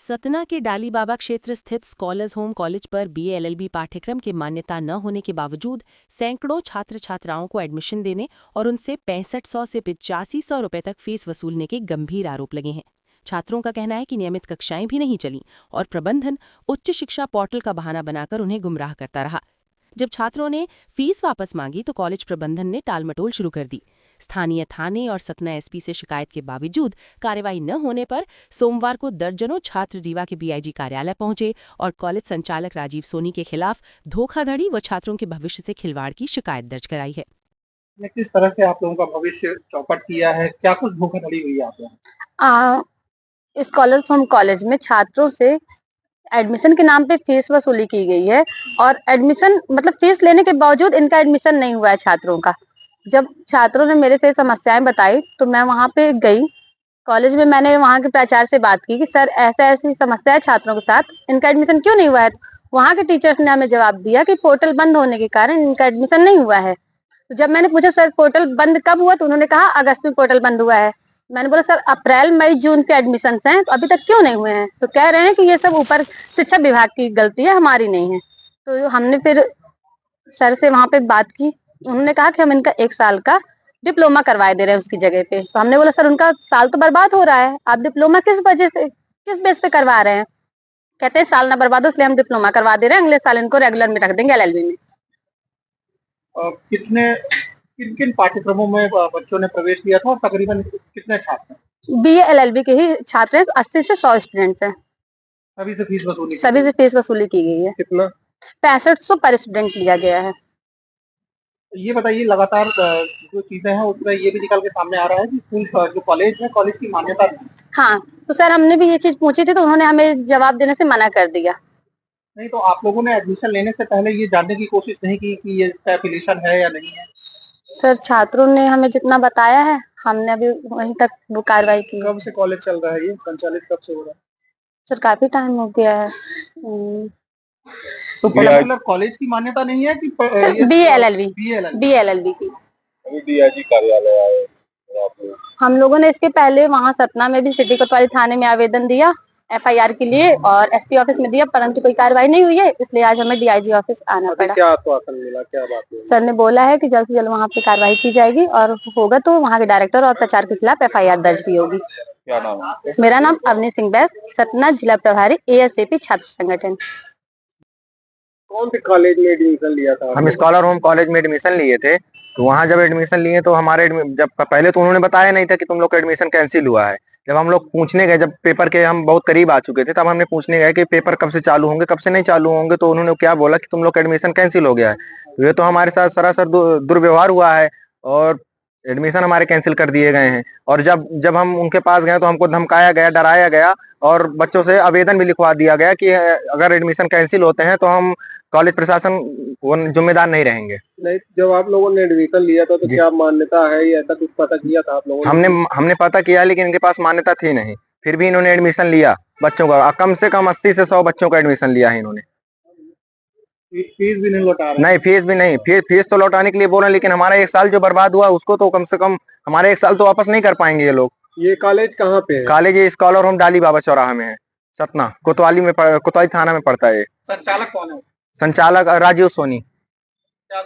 सतना के डालीबाबा क्षेत्र स्थित स्कॉलर्स होम कॉलेज पर बीए एलएलबी पाठ्यक्रम की मान्यता न होने के बावजूद सैकड़ों छात्र छात्राओं को एडमिशन देने और उनसे 6500 से 8500 रुपए तक फीस वसूलने के गंभीर आरोप लगे हैं। छात्रों का कहना है कि नियमित कक्षाएं भी नहीं चलीं और प्रबंधन उच्च शिक्षा पोर्टल का बहाना बनाकर उन्हें गुमराह करता रहा। जब छात्रों ने फीस वापस मांगी तो कॉलेज प्रबंधन ने टालमटोल शुरू कर दी। स्थानीय थाने और सतना एसपी से शिकायत के बावजूद कार्रवाई न होने पर सोमवार को दर्जनों छात्र रीवा के बीआईजी कार्यालय पहुंचे और कॉलेज संचालक राजीव सोनी के खिलाफ धोखाधड़ी व छात्रों के भविष्य से खिलवाड़ की शिकायत दर्ज कराई है। किस तरह से आप लोगों का भविष्य चौपट किया है, क्या कुछ धोखाधड़ी हुई है आप लोगों? स्कॉलर्स होम कॉलेज में छात्रों से एडमिशन के नाम पे फीस वसूली की गई है और एडमिशन मतलब फीस लेने के बावजूद इनका एडमिशन नहीं हुआ है छात्रों का। जब छात्रों ने मेरे से समस्याएं बताई तो मैं वहां पे गई कॉलेज में, मैंने वहां के प्राचार्य से बात की कि सर ऐसा ऐसी समस्या है छात्रों के साथ, इनका एडमिशन क्यों नहीं हुआ है। तो वहां के टीचर्स ने हमें जवाब दिया कि पोर्टल बंद होने के कारण इनका एडमिशन नहीं हुआ है। तो जब मैंने पूछा सर पोर्टल बंद कब हुआ, तो उन्होंने कहा अगस्त में पोर्टल बंद हुआ है। मैंने बोला सर अप्रैल मई जून के एडमिशन हैं तो अभी तक क्यों नहीं हुए हैं, तो कह रहे हैं कि ये सब ऊपर शिक्षा विभाग की गलती है, हमारी नहीं है। तो हमने फिर सर से वहां पे बात की, उन्होंने कहा कि हम इनका 1 साल का डिप्लोमा करवाए दे रहे हैं उसकी जगह पे। तो हमने बोला सर उनका साल तो बर्बाद हो रहा है, आप डिप्लोमा किस वजह से किस बेस पे करवा रहे हैं। कहते हैं साल ना बर्बाद हो इसलिए हम डिप्लोमा करवा दे रहे हैं, अगले साल इनको रेगुलर में रख देंगे एलएलबी में। किन किन पाठ्यक्रमों में बच्चों ने प्रवेश लिया था और तकरीबन कितने छात्र हैं? बीए एलएलबी के ही छात्र हैं, 80 से 100 स्टूडेंट्स हैं। सभी से फीस वसूली की गई है। कितना? 6500 पर स्टूडेंट लिया गया है। ये बताइए, लगातार जो चीजें हैं उसमें ये भी निकल के सामने आ रहा है कि स्कूल जो कॉलेज है, कॉलेज की मान्यता नहीं। हाँ, तो सर हमने भी ये चीज पूछी थी तो उन्होंने हमें जवाब देने से मना कर दिया। नहीं तो आप लोगों ने एडमिशन लेने से पहले ये जानने की कोशिश नहीं की कि ये एफिलिएशन है या नहीं है? सर छात्रों ने हमें जितना बताया है हमने अभी वहीं तक वो कार्रवाई की। कब से कॉलेज चल रहा है, ये संचालित कब से हो रहा है? सर काफी टाइम हो गया है। तो मतलब कॉलेज की मान्यता नहीं है कि बीएलएलबी की अभी डीआईजी कार्यालय आए हम लोगों ने इसके पहले वहाँ सतना में भी सिटी कोतवाली थाने में आवेदन दिया एफआईआर के लिए और एसपी ऑफिस में दिया, परंतु कोई कार्रवाई नहीं हुई है, इसलिए आज हमें डीआईजी ऑफिस आना पड़ा। क्या आश्वासन मिला, क्या बात है? सर ने बोला है कि जल्द से जल्द वहाँ पे कार्रवाई की जाएगी और होगा तो वहाँ के डायरेक्टर और प्रचार के खिलाफ एफआईआर दर्ज भी होगी। क्या नाम है? मेरा नाम अवनी सिंह बैस, सतना जिला प्रभारी एएसएपी छात्र संगठन। कौन से कॉलेज में एडमिशन लिया था? हम स्कॉलर होम कॉलेज में एडमिशन लिए थे। तो वहाँ जब एडमिशन लिए तो हमारे जब पहले तो उन्होंने बताया नहीं था कि तुम लोग का एडमिशन कैंसिल हुआ है। जब हम लोग पूछने गए, जब पेपर के हम बहुत करीब आ चुके थे, तब हमने पूछने गए कि पेपर कब से चालू होंगे, कब से नहीं चालू होंगे, तो उन्होंने क्या बोला कि तुम लोग का एडमिशन कैंसिल हो गया है। तो ये तो हमारे साथ सरासर दुर्व्यवहार हुआ है और एडमिशन हमारे कैंसिल कर दिए गए हैं। और जब जब हम उनके पास गए तो हमको धमकाया गया, डराया गया और बच्चों से आवेदन भी लिखवा दिया गया कि अगर एडमिशन कैंसिल होते हैं तो हम कॉलेज प्रशासन वो जिम्मेदार नहीं रहेंगे। नहीं, जब आप लोगों ने एडमिशन लिया था तो क्या मान्यता है या ऐसा कुछ पता किया था आप लोगों ने? हमने पता किया लेकिन इनके पास मान्यता थी नहीं, फिर भी इन्होंने एडमिशन लिया बच्चों का। कम से कम 80 से 100 बच्चों का एडमिशन लिया है इन्होंने। फीस भी नहीं लौटा रहे? नहीं, फीस भी नहीं। फीस तो लौटाने के लिए बोल रहे हैं, लेकिन हमारा 1 साल जो बर्बाद हुआ उसको तो कम से कम हमारा 1 साल तो वापस नहीं कर पाएंगे ये लोग। ये कॉलेज कहाँ पे है? कॉलेज स्कॉलर होम डालीबाबा चौराहा में है, सतना कोतवाली थाना में पड़ता है। संचालक कौन है? संचालक राजीव सोनी। क्या